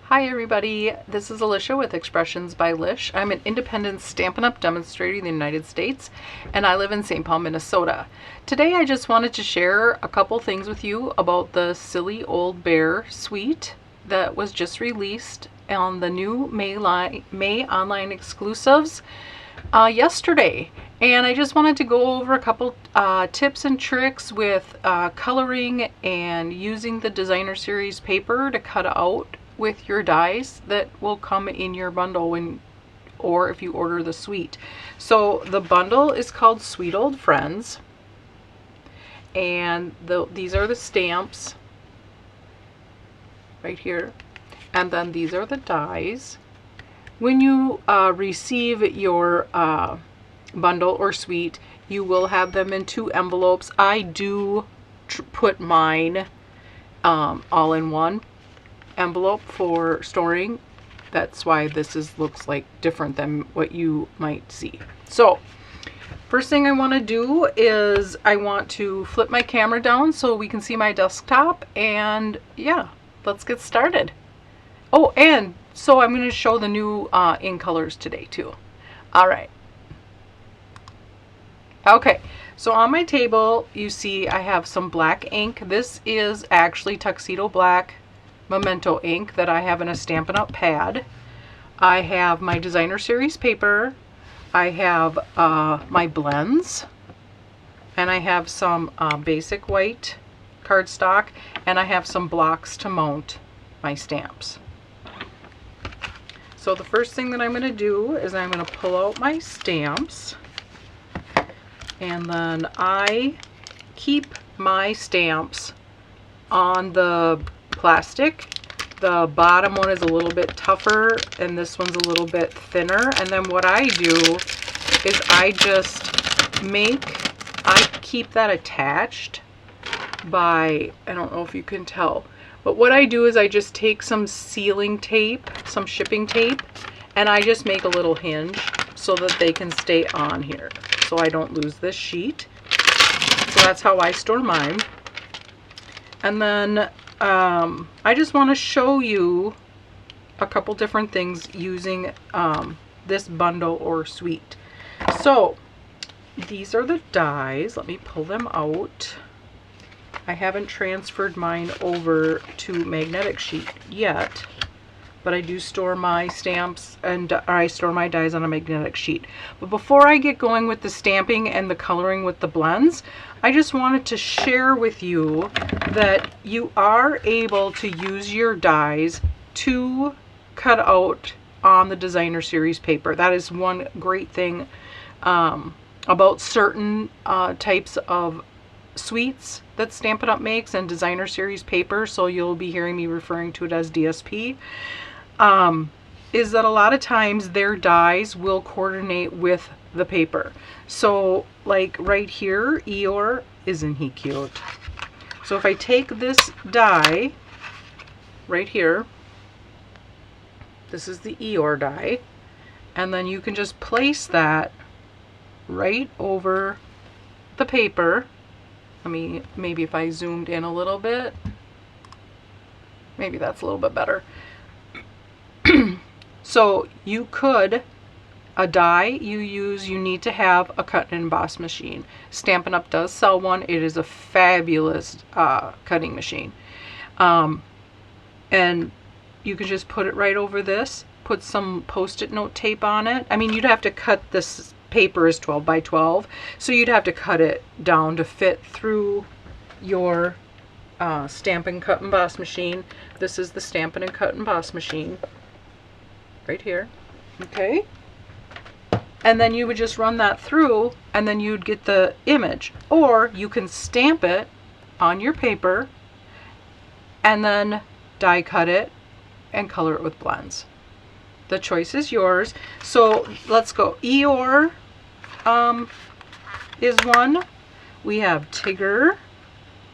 Hi everybody, this is Alicia with Expressions by Lish. I'm an independent Stampin' Up! Demonstrator in the United States, and I live in St. Paul, Minnesota. Today I just wanted to share a couple things with you about the Silly Old Bear suite that was just released on the new May online exclusives yesterday. And I just wanted to go over a couple tips and tricks with coloring and using the designer series paper to cut out with your dies that will come in your bundle or if you order the suite. So the bundle is called Sweet Old Friends, and these are the stamps right here, and then these are the dies. When you receive your bundle or suite, you will have them in 2 envelopes. I do put mine all in one envelope for storing. That's why this looks like different than what you might see. So first thing I want to do is I want to flip my camera down so we can see my desktop, and yeah, let's get started. Oh, and so I'm going to show the new in colors today too. All right. Okay, so on my table you see I have some black ink. This is actually Tuxedo Black Memento ink that I have in a Stampin' Up! Pad. I have my designer series paper. I have my blends, and I have some basic white cardstock, and I have some blocks to mount my stamps. So the first thing that I'm going to do is I'm going to pull out my stamps, and then I keep my stamps on the plastic. The bottom one is a little bit tougher and this one's a little bit thinner, and then what I do is I keep that attached by, I don't know if you can tell, but what I do is I just take some sealing tape, some shipping tape, and I just make a little hinge so that they can stay on here so I don't lose this sheet. So that's how I store mine. And then I just want to show you a couple different things using this bundle or suite. So these are the dies. Let me pull them out. I haven't transferred mine over to magnetic sheet yet, but I do store my stamps and I store my dies on a magnetic sheet. But before I get going with the stamping and the coloring with the blends, I just wanted to share with you that you are able to use your dies to cut out on the designer series paper. That is one great thing about certain types of suites that Stampin' Up! Makes and designer series paper, so you'll be hearing me referring to it as DSP. Is that a lot of times their dies will coordinate with the paper. So like right here, Eeyore, isn't he cute? So if I take this die right here, this is the Eeyore die, and then you can just place that right over the paper. Maybe if I zoomed in a little bit, maybe that's a little bit better. So you could, a die you need to have a cut and emboss machine. Stampin' Up! Does sell one. It is a fabulous cutting machine. And you can just put it right over this, put some post-it note tape on it. I mean, you'd have to cut this paper is 12 by 12, so you'd have to cut it down to fit through your Stampin' Cut and Emboss machine. This is the Stampin' and Cut and Emboss machine right here. Okay, and then you would just run that through and then you'd get the image, or you can stamp it on your paper and then die cut it and color it with blends. The choice is yours. So let's go. Eeyore is one. We have Tigger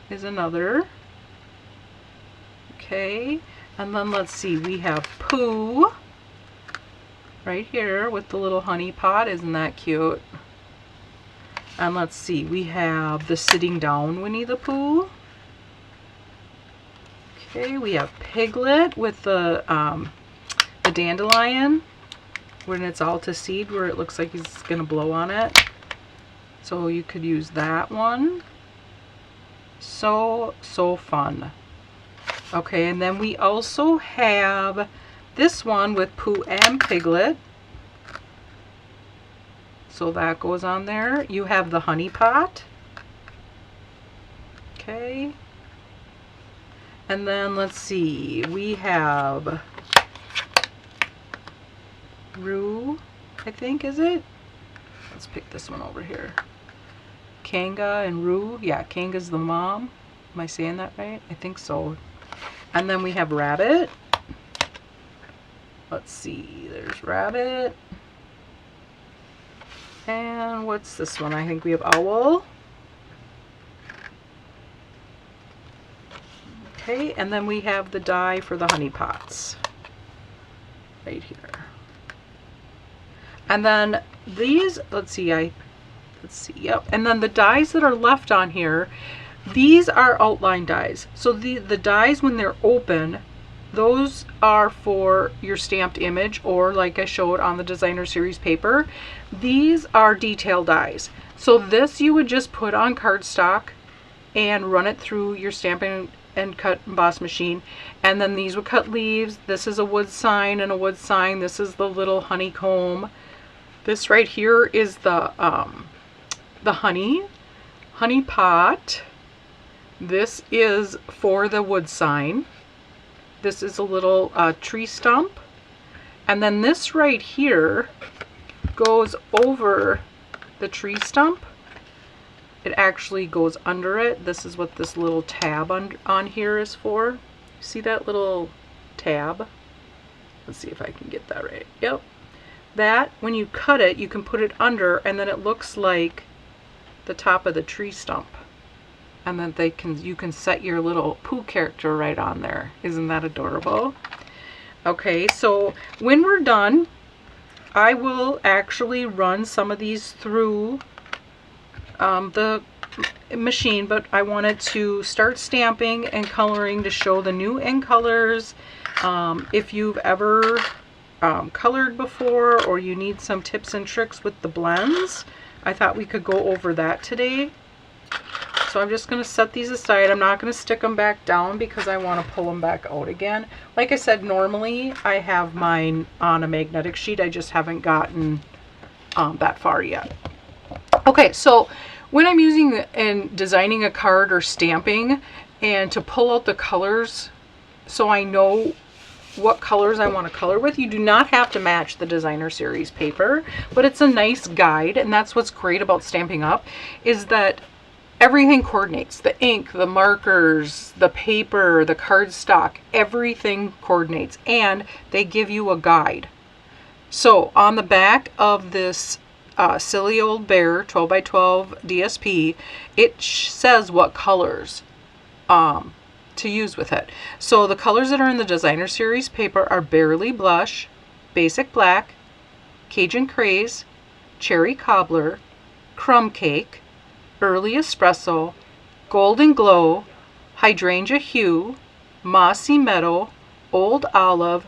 is another. Okay, and then let's see, we have Pooh right here with the little honey pot. Isn't that cute? And let's see, we have the sitting down Winnie the Pooh. Okay, we have Piglet with the dandelion when it's all to seed, where it looks like he's gonna blow on it. So you could use that one. So fun. Okay, and then we also have this one with Pooh and Piglet. So that goes on there. You have the honey pot. Okay. And then let's see, we have Roo, I think, is it? Let's pick this one over here. Kanga and Roo. Yeah, Kanga's the mom. Am I saying that right? I think so. And then we have Rabbit. Let's see, there's Rabbit. And what's this one? I think we have Owl. Okay, and then we have the die for the honey pots right here. And then these, let's see, yep. And then the dies that are left on here, these are outline dies. So the dies, when they're open, those are for your stamped image, or like I showed on the designer series paper, these are detail dies. So this you would just put on cardstock and run it through your Stampin' and Cut Emboss machine, and then these would cut leaves. This is a wood sign and a wood sign. This is the little honeycomb. This right here is the honey pot. This is for the wood sign. This is a little tree stump, and then this right here goes over the tree stump. It actually goes under it. This is what this little tab on here is for. See that little tab? Let's see if I can get that right. Yep. That, when you cut it, you can put it under, and then it looks like the top of the tree stump. And then you can set your little Pooh character right on there. Isn't that adorable? Okay, so when we're done, I will actually run some of these through the machine, but I wanted to start stamping and coloring to show the new ink colors. If you've ever colored before, or you need some tips and tricks with the blends, I thought we could go over that today. So I'm just going to set these aside. I'm not going to stick them back down because I want to pull them back out again. Like I said, normally I have mine on a magnetic sheet. I just haven't gotten that far yet. Okay, so when I'm using and designing a card or stamping, and to pull out the colors so I know what colors I want to color with, you do not have to match the designer series paper, but it's a nice guide. And that's what's great about Stampin' Up, is that everything coordinates. The ink, the markers, the paper, the cardstock, everything coordinates, and they give you a guide. So on the back of this silly old bear 12 by 12 DSP, it says what colors to use with it. So the colors that are in the designer series paper are Barely Blush, Basic Black, Cajun Craze, Cherry Cobbler, Crumb Cake, Early Espresso, Golden Glow, Hydrangea Hue, Mossy Meadow, Old Olive,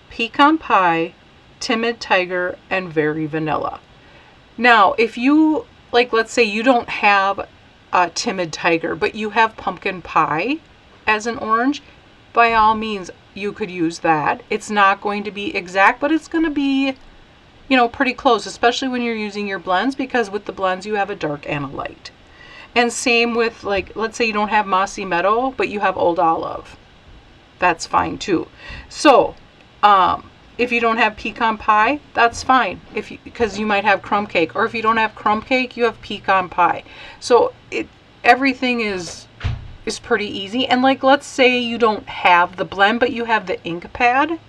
Pecan Pie, Timid Tiger, and Very Vanilla. Now, if you, like, let's say you don't have a Timid Tiger, but you have Pumpkin Pie as an orange, by all means, you could use that. It's not going to be exact, but it's going to be, you know, pretty close, especially when you're using your blends, because with the blends you have a dark and a light. And same with, like, let's say you don't have Mossy Meadow, but you have Old Olive. That's fine too. So, if you don't have Pecan Pie, that's fine, because you might have Crumb Cake. Or if you don't have Crumb Cake, you have Pecan Pie. So everything is pretty easy. And like, let's say you don't have the blend, but you have the ink pad.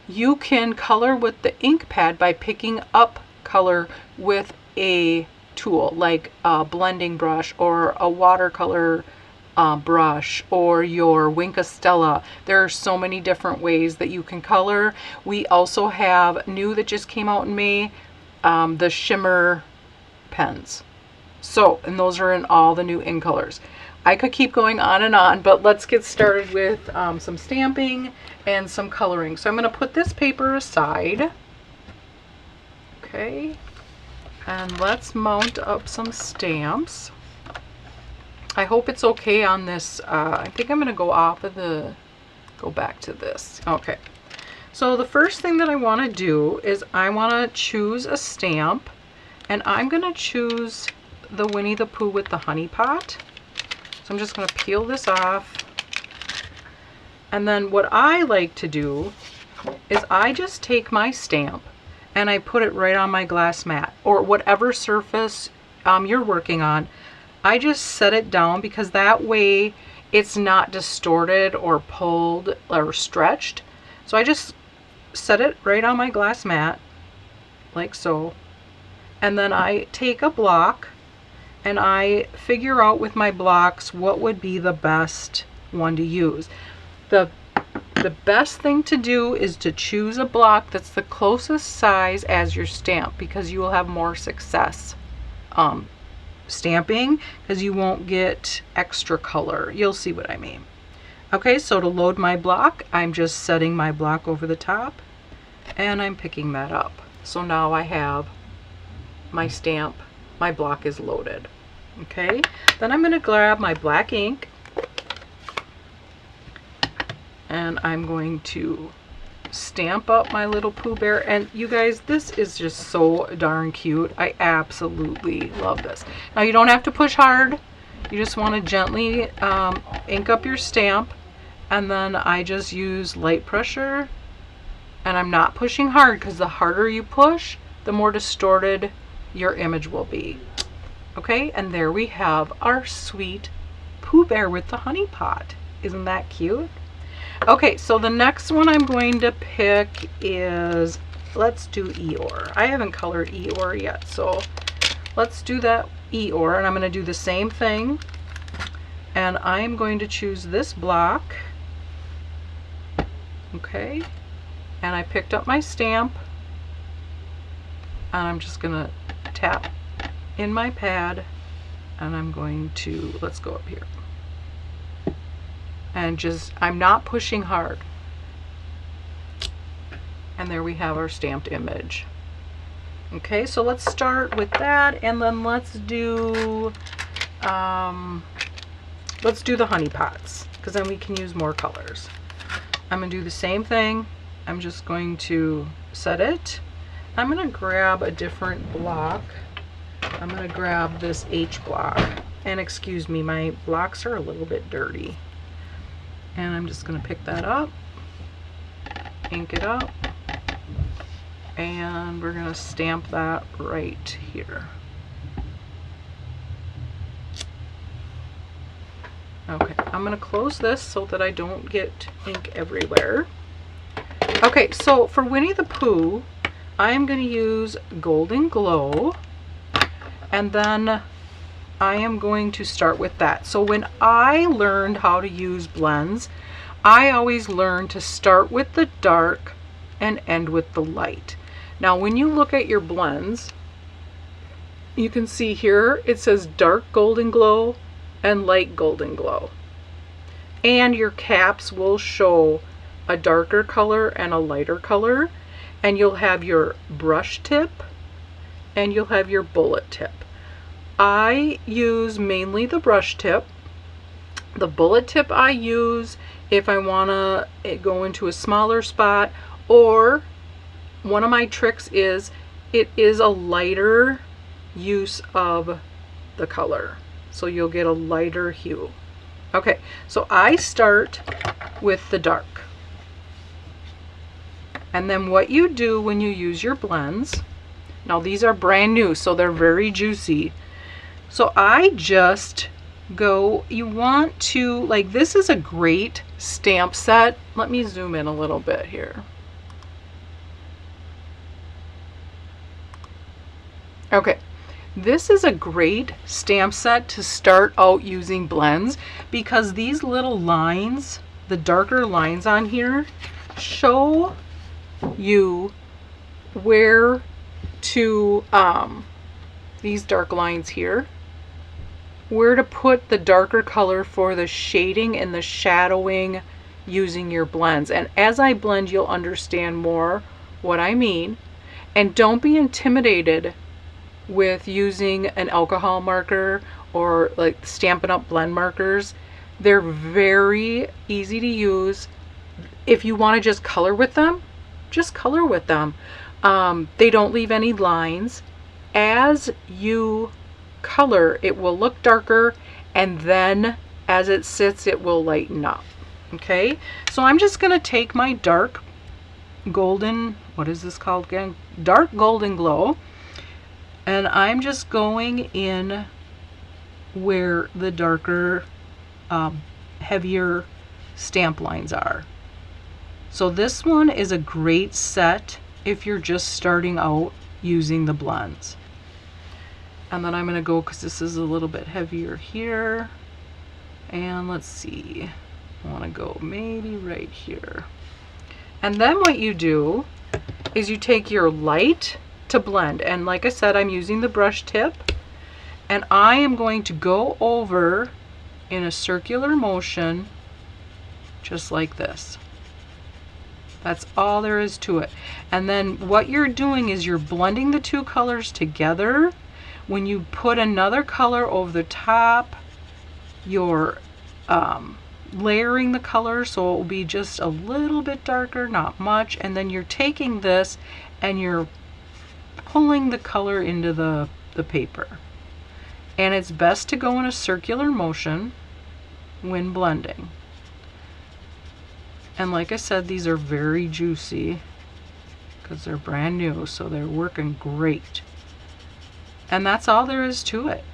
You can color with the ink pad by picking up color with a tool, like a blending brush or a watercolor brush or your Wink of Stella. There are so many different ways that you can color. We also have new that just came out in May, the shimmer pens. So, and those are in all the new ink colors. I could keep going on, but let's get started with some stamping and some coloring. So I'm going to put this paper aside. Okay, and let's mount up some stamps. I hope it's okay on this. I think I'm going to go off of the, go back to this. Okay, so the first thing that I want to do is I want to choose a stamp, and I'm going to choose the Winnie the Pooh with the honey pot. So I'm just going to peel this off. And then what I like to do is I just take my stamp and I put it right on my glass mat or whatever surface you're working on. I just set it down because that way it's not distorted or pulled or stretched. So I just set it right on my glass mat like so. And then I take a block and I figure out with my blocks what would be the best one to use. The best thing to do is to choose a block that's the closest size as your stamp, because you will have more success stamping, because you won't get extra color. You'll see what I mean. Okay, so to load my block, I'm just setting my block over the top and I'm picking that up. So now I have my stamp, my block is loaded. Okay, then I'm going to grab my black ink and I'm going to stamp up my little Pooh Bear. And you guys, this is just so darn cute. I absolutely love this. Now you don't have to push hard. You just want to gently ink up your stamp, and then I just use light pressure, and I'm not pushing hard because the harder you push, the more distorted your image will be. Okay, and there we have our sweet Pooh Bear with the honey pot. Isn't that cute? Okay, so the next one I'm going to pick is, let's do Eeyore. I haven't colored Eeyore yet, so let's do that Eeyore, and I'm going to do the same thing. And I'm going to choose this block. Okay, and I picked up my stamp, and I'm just going to tap in my pad, and I'm going to, let's go up here. And just, I'm not pushing hard. And there we have our stamped image. Okay, so let's start with that, and then let's do the honey pots, because then we can use more colors. I'm going to do the same thing. I'm just going to set it. I'm going to grab a different block. I'm going to grab this H block. And excuse me, my blocks are a little bit dirty. And I'm just going to pick that up, ink it up, and we're going to stamp that right here. Okay, I'm going to close this so that I don't get ink everywhere. Okay, so for Winnie the Pooh, I'm going to use Golden Glow, and then I am going to start with that. So when I learned how to use blends, I always learned to start with the dark and end with the light. Now when you look at your blends, you can see here it says dark golden glow and light golden glow. And your caps will show a darker color and a lighter color, and you'll have your brush tip and you'll have your bullet tip. I use mainly the brush tip. The bullet tip I use if I want to go into a smaller spot, or one of my tricks is it is a lighter use of the color. So you'll get a lighter hue. Okay, so I start with the dark. And then what you do when you use your blends, now these are brand new, so they're very juicy. So I just go, you want to, like, this is a great stamp set. Let me zoom in a little bit here. Okay, this is a great stamp set to start out using blends, because these little lines, the darker lines on here, show you where to, these dark lines here, where to put the darker color for the shading and the shadowing using your blends. And as I blend, you'll understand more what I mean. And don't be intimidated with using an alcohol marker or like Stampin' Up! Blend markers. They're very easy to use. If you want to just color with them, just color with them. They don't leave any lines. As you color, it will look darker, and then as it sits, it will lighten up. Okay, so I'm just going to take my dark golden, what is this called again? Dark Golden Glow. And I'm just going in where the darker, heavier stamp lines are. So this one is a great set if you're just starting out using the blends. And then I'm going to go, because this is a little bit heavier here. And let's see. I want to go maybe right here. And then what you do is you take your light to blend. And like I said, I'm using the brush tip. And I am going to go over in a circular motion, just like this. That's all there is to it. And then what you're doing is you're blending the two colors together. When you put another color over the top, you're layering the color so it will be just a little bit darker, not much, and then you're taking this and you're pulling the color into the paper. And it's best to go in a circular motion when blending. And like I said, these are very juicy because they're brand new, so they're working great. And that's all there is to it.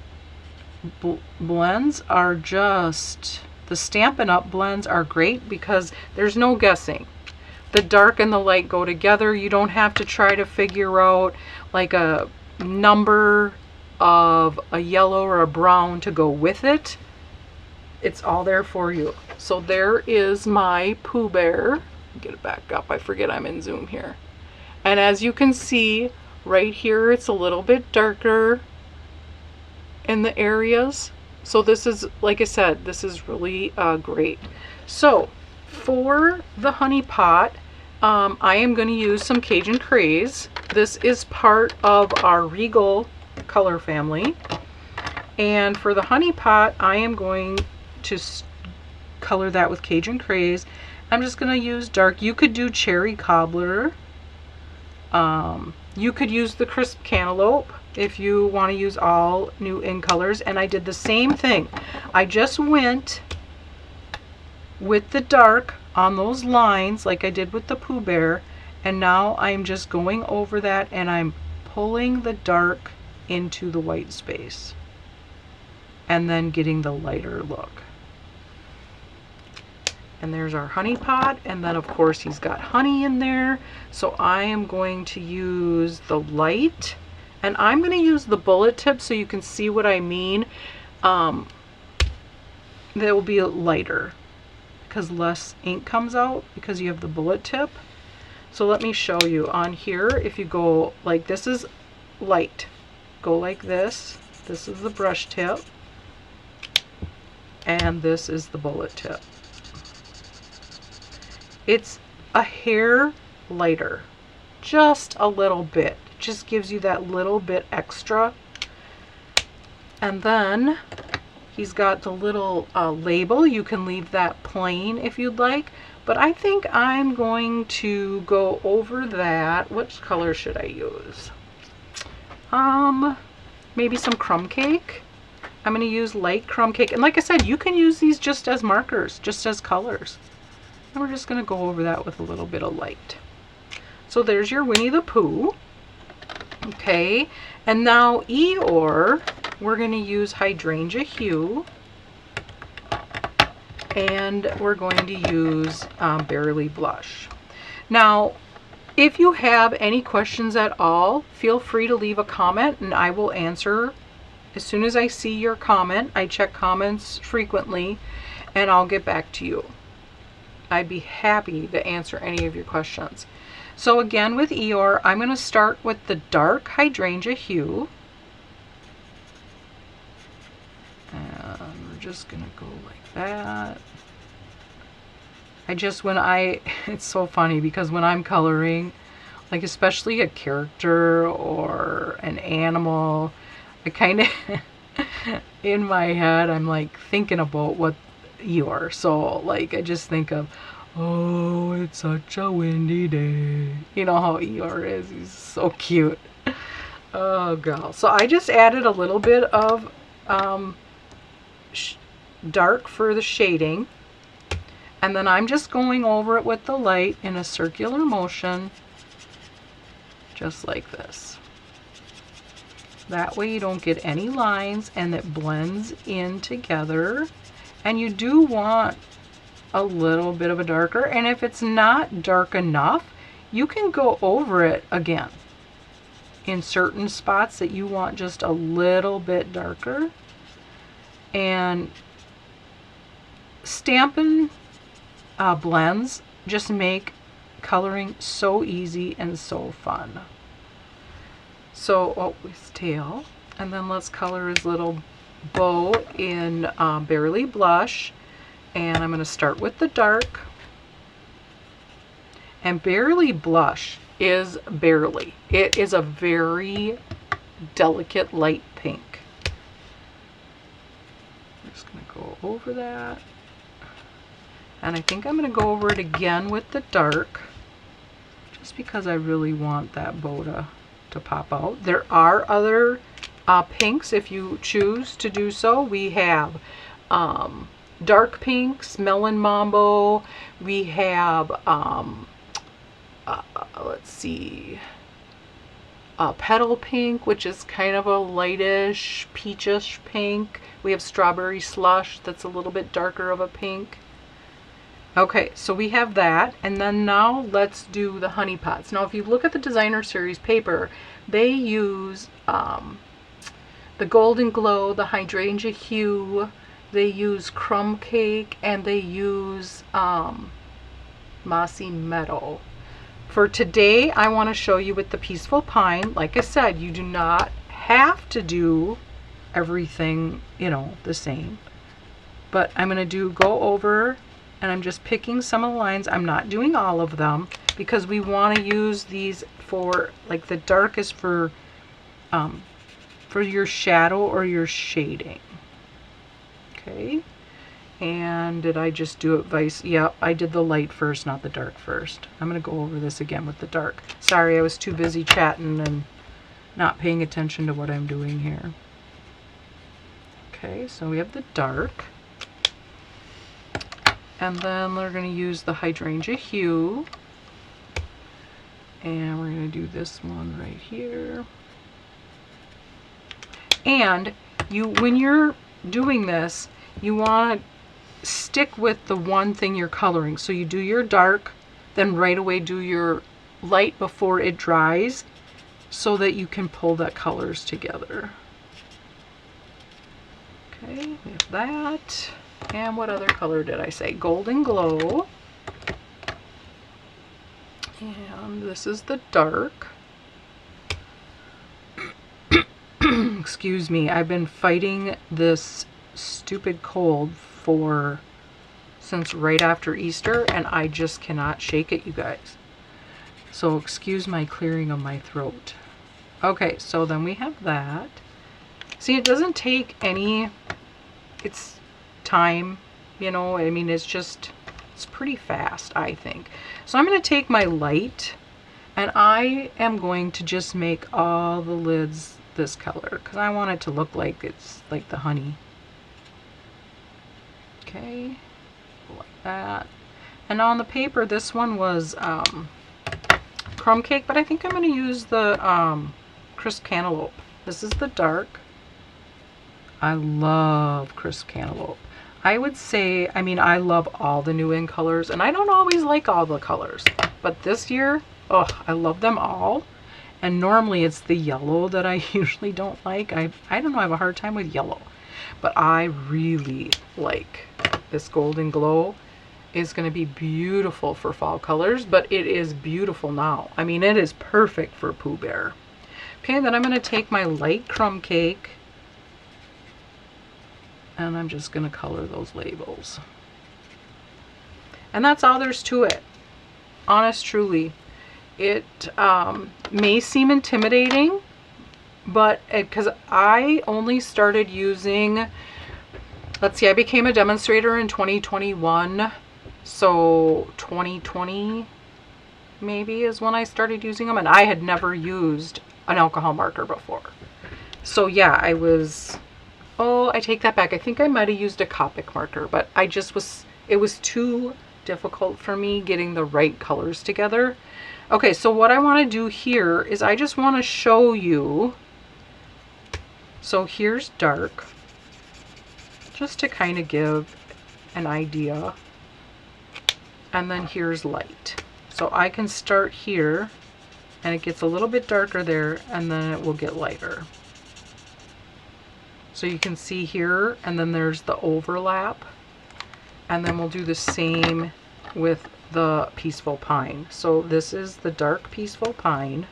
Blends are just, the Stampin' Up! Blends are great because there's no guessing. The dark and the light go together. You don't have to try to figure out like a number of a yellow or a brown to go with it. It's all there for you. So there is my Pooh Bear. Get it back up. I forget I'm in Zoom here. And as you can see right here, it's a little bit darker in the areas. So this is, like I said, this is really great. So for the honey pot, I am going to use some Cajun Craze. This is part of our Regal color family. And for the honey pot, I am going to color that with Cajun Craze. I'm just going to use dark. You could do Cherry Cobbler. You could use the Crisp Cantaloupe if you want to use all new in colors. And I did the same thing. I just went with the dark on those lines like I did with the Pooh Bear. And now I'm just going over that and I'm pulling the dark into the white space. And then getting the lighter look. And there's our honey pot, and then of course he's got honey in there. So I am going to use the light, and I'm going to use the bullet tip so you can see what I mean. That will be lighter because less ink comes out because you have the bullet tip. So let me show you on here. If you go like, this is light, go like this. This is the brush tip, and this is the bullet tip. It's a hair lighter, just a little bit. Just gives you that little bit extra. And then he's got the little label. You can leave that plain if you'd like, but I think I'm going to go over that. Which color should I use? Maybe some crumb cake. I'm going to use light crumb cake. And like I said, you can use these just as markers, just as colors. And we're just going to go over that with a little bit of light. So there's your Winnie the Pooh. Okay, and now Eeyore, we're going to use Hydrangea Hue. And we're going to use Barely Blush. Now, if you have any questions at all, feel free to leave a comment and I will answer as soon as I see your comment. I check comments frequently and I'll get back to you. I'd be happy to answer any of your questions. So again, with Eeyore, I'm going to start with the dark Hydrangea Hue. just gonna go like that. It's so funny because when I'm coloring, like especially a character or an animal, I kind of, in my head, I'm like thinking about what Eeyore. So like I just think of, oh, it's such a windy day. You know how Eeyore is. He's so cute. Oh, girl. So I just added a little bit of dark for the shading. And then I'm just going over it with the light in a circular motion, just like this. That way you don't get any lines and it blends in together. And you do want a little bit of a darker, and if it's not dark enough, you can go over it again in certain spots that you want just a little bit darker. And Stampin' Blends just make coloring so easy and so fun. So, oh, his tail. And then let's color his little bow in Barely Blush. And I'm going to start with the dark. And Barely Blush is barely. It is a very delicate light pink. I'm just going to go over that. And I think I'm going to go over it again with the dark, just because I really want that bow to pop out. There are other pinks if you choose to do so. We have dark pinks, Melon Mambo. We have, let's see, Petal Pink, which is kind of a lightish, peachish pink. We have Strawberry Slush, that's a little bit darker of a pink. Okay, so we have that, and then now let's do the honey pots. Now if you look at the designer series paper, they use the Golden Glow, the Hydrangea Hue, they use Crumb Cake, and they use Mossy Meadow. For today, I want to show you with the Peaceful Pine. Like I said, you do not have to do everything, you know, the same. But I'm going to go over, and I'm just picking some of the lines. I'm not doing all of them because we want to use these for, like, the dark is for your shadow or your shading. Okay. And did I just do it vice? Yeah, I did the light first, not the dark first. I'm going to go over this again with the dark. Sorry, I was too busy chatting and not paying attention to what I'm doing here. Okay, so we have the dark. And then we're going to use the Hydrangea Hue. And we're going to do this one right here. And when you're doing this, you want to stick with the one thing you're coloring. So you do your dark, then right away do your light before it dries, so that you can pull the colors together. Okay, we have that. And what other color did I say? Golden Glow. And this is the dark. Excuse me, I've been fighting this stupid cold since right after Easter, and I just cannot shake it, you guys. So excuse my clearing of my throat. Okay, so then we have that. See, it doesn't take any, it's time, you know, I mean, it's pretty fast, I think. So I'm going to take my light, and I am going to just make all the lids this color, because I want it to look like it's like the honey. Okay, like that. And on the paper, this one was Crumb Cake, but I think I'm going to use the Crisp Cantaloupe. This is the dark. I love Crisp Cantaloupe. I would say, I mean, I love all the new in colors, and I don't always like all the colors, but this year, oh, I love them all. And normally it's the yellow that I usually don't like. I don't know, I have a hard time with yellow. But I really like this Golden Glow. It's going to be beautiful for fall colors, but it is beautiful now. I mean, it is perfect for Pooh Bear. Okay, then I'm going to take my light Crumb Cake. And I'm just going to color those labels. And that's all there's to it. Honest, truly. It may seem intimidating, but because I only started using, let's see, I became a demonstrator in 2021. So 2020 maybe is when I started using them. And I had never used an alcohol marker before. So yeah, I was... Oh, I take that back. I think I might have used a Copic marker, but I just was, it was too difficult for me getting the right colors together. Okay, so what I want to do here is I just want to show you. So here's dark, just to kind of give an idea. And then here's light. So I can start here, and it gets a little bit darker there, and then it will get lighter. So you can see here, and then there's the overlap. And then we'll do the same with the Peaceful Pine. So this is the dark Peaceful Pine.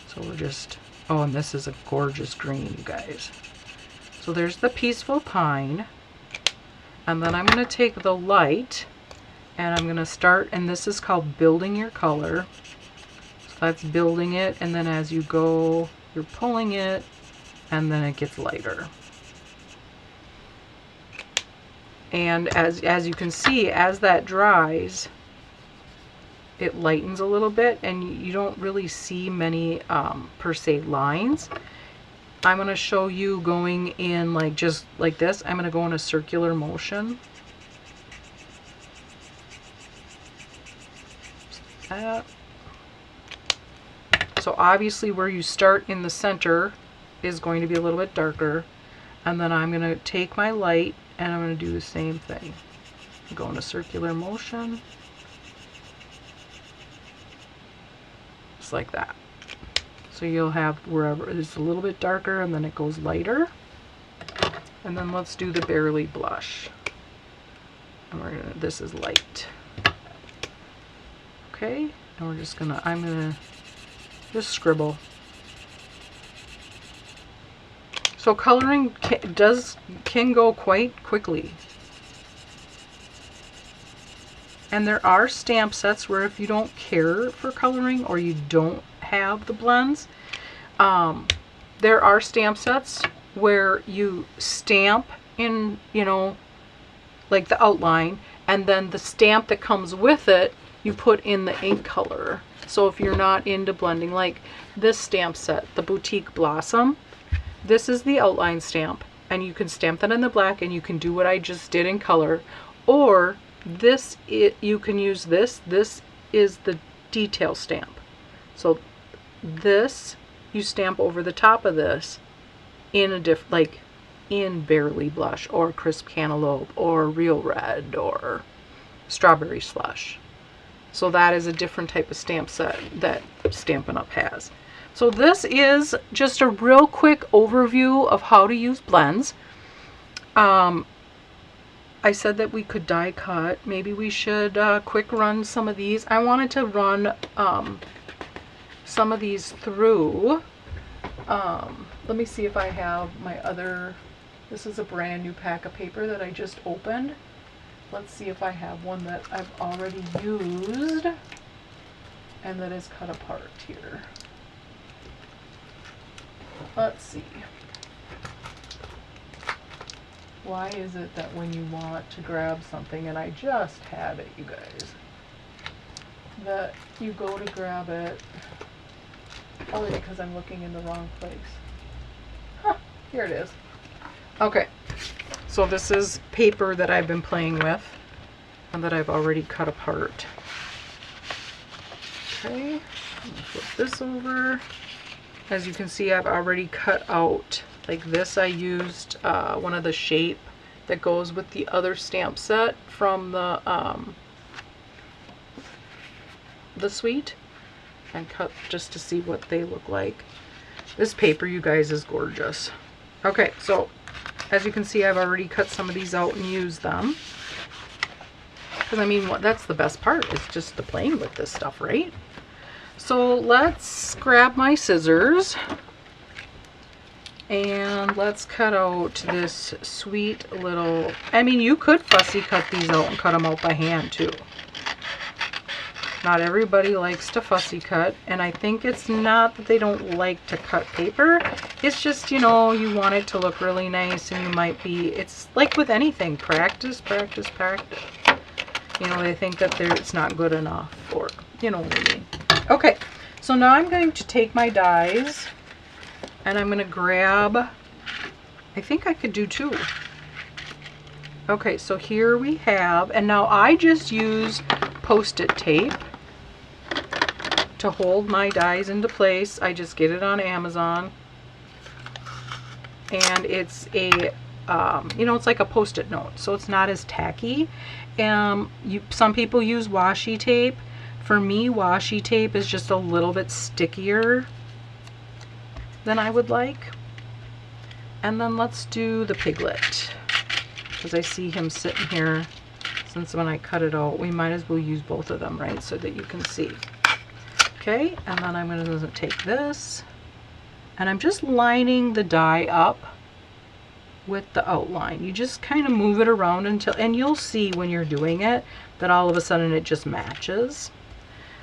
So we're just, oh, and this is a gorgeous green, you guys. So there's the Peaceful Pine. And then I'm going to take the light, and I'm going to start, and this is called building your color. So that's building it, and then as you go, you're pulling it, and then it gets lighter. And as you can see, as that dries, it lightens a little bit, and you don't really see many per se lines. I'm going to show you going in like just like this. I'm going to go in a circular motion. So obviously where you start in the center is going to be a little bit darker, and then I'm going to take my light and I'm going to do the same thing. Go in a circular motion, just like that. So you'll have wherever it's a little bit darker, and then it goes lighter. And then let's do the Barely Blush. And we're gonna, this is light. Okay, and we're just gonna, I'm gonna just scribble. So coloring can go quite quickly. And there are stamp sets where if you don't care for coloring or you don't have the blends, there are stamp sets where you stamp in, you know, like the outline, and then the stamp that comes with it, you put in the ink color. So if you're not into blending, like this stamp set, the Boutique Blossom, this is the outline stamp, and you can stamp that in the black, and you can do what I just did in color, or this, you can use this. This is the detail stamp. So this, you stamp over the top of this in a like in Barely Blush or Crisp Cantaloupe or Real Red or Strawberry Slush. So that is a different type of stamp set that Stampin' Up! Has. So this is just a real quick overview of how to use blends. I said that we could die cut. Maybe we should quick run some of these. I wanted to run some of these through. Let me see if I have my other, this is a brand new pack of paper that I just opened. Let's see if I have one that I've already used and that is cut apart here. Let's see. Why is it that when you want to grab something, and I just had it, you guys, that you go to grab it, only because I'm looking in the wrong place. Huh, here it is. Okay, so this is paper that I've been playing with and that I've already cut apart. Okay, I'm gonna flip this over. As you can see, I've already cut out, like this, I used one of the shape that goes with the other stamp set from the suite, and cut just to see what they look like. This paper, you guys, is gorgeous. Okay, so as you can see, I've already cut some of these out and used them. Because I mean, that's the best part, is just the playing with this stuff, right? So let's grab my scissors. And let's cut out this sweet little, I mean, you could fussy cut these out and cut them out by hand too. Not everybody likes to fussy cut, and I think it's not that they don't like to cut paper. It's just, you know, you want it to look really nice, and you might be, it's like with anything, practice, practice, practice. You know, they think that it's not good enough, or, you know what I mean. Okay, so now I'm going to take my dies, and I'm going to grab, I think I could do 2. Okay, so here we have, and now I just use Post-it tape to hold my dies into place. I just get it on Amazon, and it's a you know, it's like a Post-it note, so it's not as tacky. Some people use washi tape. For me, washi tape is just a little bit stickier than I would like. And then let's do the piglet, because I see him sitting here. Since when I cut it out, we might as well use both of them, right, so that you can see. Okay, and then I'm going to take this, and I'm just lining the die up with the outline. You just kind of move it around until, and you'll see when you're doing it that all of a sudden it just matches.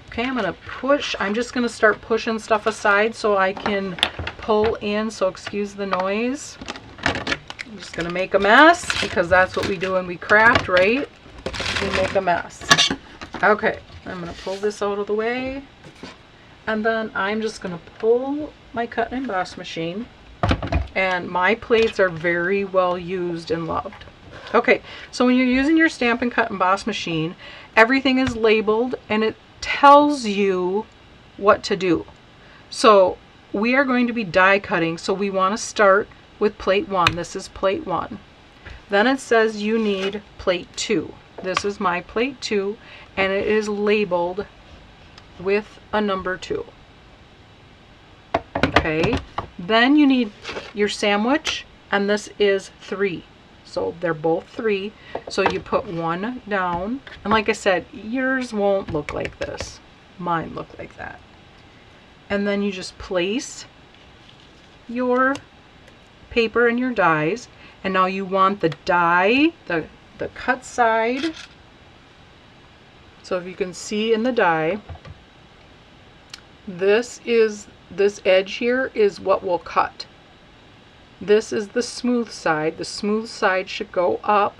Okay, I'm going to push, I'm just going to start pushing stuff aside so I can pull in, so excuse the noise. I'm just going to make a mess, because that's what we do when we craft, right? We make a mess. Okay, I'm going to pull this out of the way, and then I'm just going to pull my cut and emboss machine, and my plates are very well used and loved. Okay, so when you're using your Stampin' Cut and Emboss machine, everything is labeled and it tells you what to do. So we are going to be die cutting, so we want to start with plate 1. This is plate 1. Then it says you need plate 2. This is my plate 2, and it is labeled with a number 2. Okay, then you need your sandwich, and this is 3. So they're both 3. So you put 1 down, and like I said, yours won't look like this. Mine look like that. And then you just place your paper and your dies, and now you want the die, the cut side. So if you can see in the die, this edge here is what will cut. This is the smooth side. The smooth side should go up,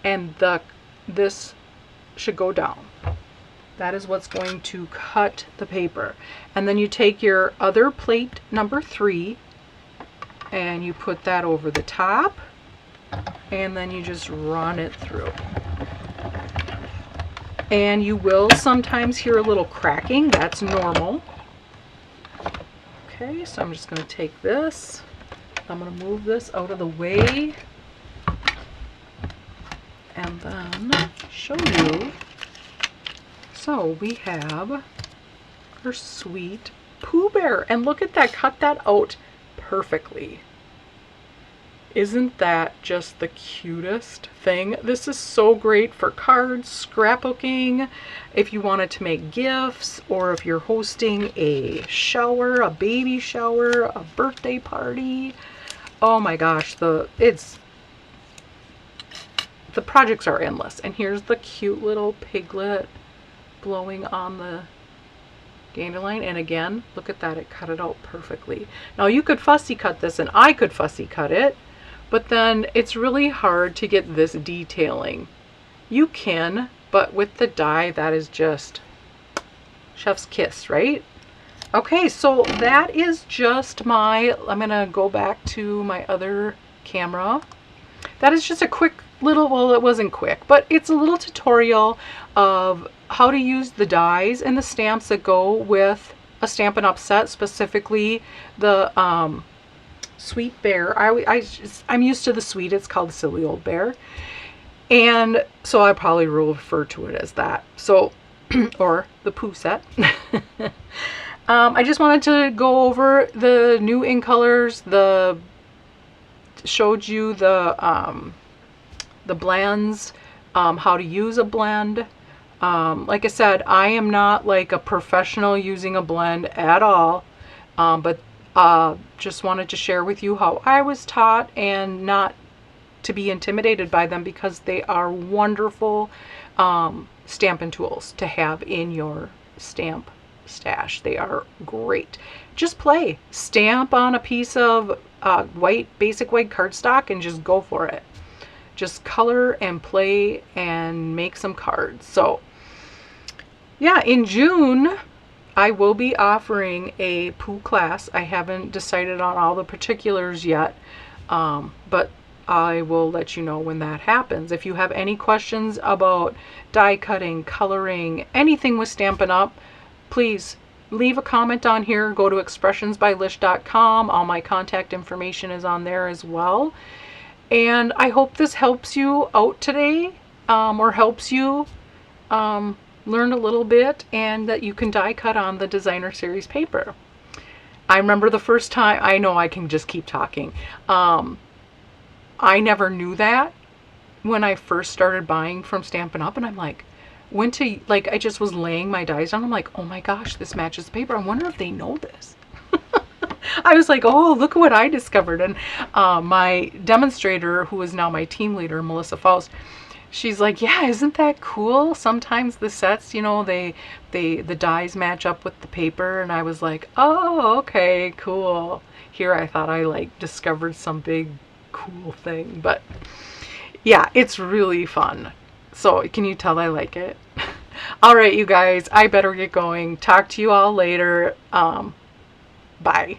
and this should go down. That is what's going to cut the paper. And then you take your other plate number 3, and you put that over the top, and then you just run it through. And you will sometimes hear a little cracking. That's normal. Okay, so I'm just going to take this. I'm going to move this out of the way, and then show you. So we have our sweet Pooh Bear, and look at that, cut that out perfectly. Isn't that just the cutest thing? This is so great for cards, scrapbooking, if you wanted to make gifts, or if you're hosting a shower, a baby shower, a birthday party. Oh my gosh, the projects are endless. And here's the cute little piglet blowing on the dandelion, and again, look at that, it cut it out perfectly. Now you could fussy cut this, and I could fussy cut it, but then it's really hard to get this detailing. You can, but with the die, that is just chef's kiss, right? Okay, so that is just my, I'm gonna go back to my other camera. That is just a quick little, well, it wasn't quick, but it's a little tutorial of how to use the dies and the stamps that go with a Stampin' Up set, specifically the Sweet Bear. I'm used to the sweet, it's called Silly Old Bear. And so I probably will refer to it as that. So, or the Pooh set. I just wanted to go over the new ink colors, showed you the blends, how to use a blend. Like I said, I am not like a professional using a blend at all, but Just wanted to share with you how I was taught, and not to be intimidated by them, because they are wonderful Stampin' tools to have in your stamp stash. They are great. Just play. Stamp on a piece of basic white cardstock and just go for it. Just color and play and make some cards. So yeah, in June, I will be offering a Pooh class. I haven't decided on all the particulars yet, but I will let you know when that happens. If you have any questions about die cutting, coloring, anything with Stampin' Up, please leave a comment on here. Go to expressionsbylish.com. All my contact information is on there as well. And I hope this helps you out today, or helps you learn a little bit, and that you can die cut on the designer series paper. I remember the first time, I know I can just keep talking. I never knew that when I first started buying from Stampin' Up, and I'm like, I just was laying my dies down. I'm like, oh my gosh, this matches the paper. I wonder if they know this. I was like, oh, look at what I discovered. And my demonstrator, who is now my team leader, Melissa Faust, she's like, yeah, isn't that cool? Sometimes the sets, the dies match up with the paper. And I was like, oh, okay, cool. Here I thought I discovered some big cool thing, but yeah, it's really fun. So can you tell I like it? All right, you guys, I better get going. Talk to you all later. Bye.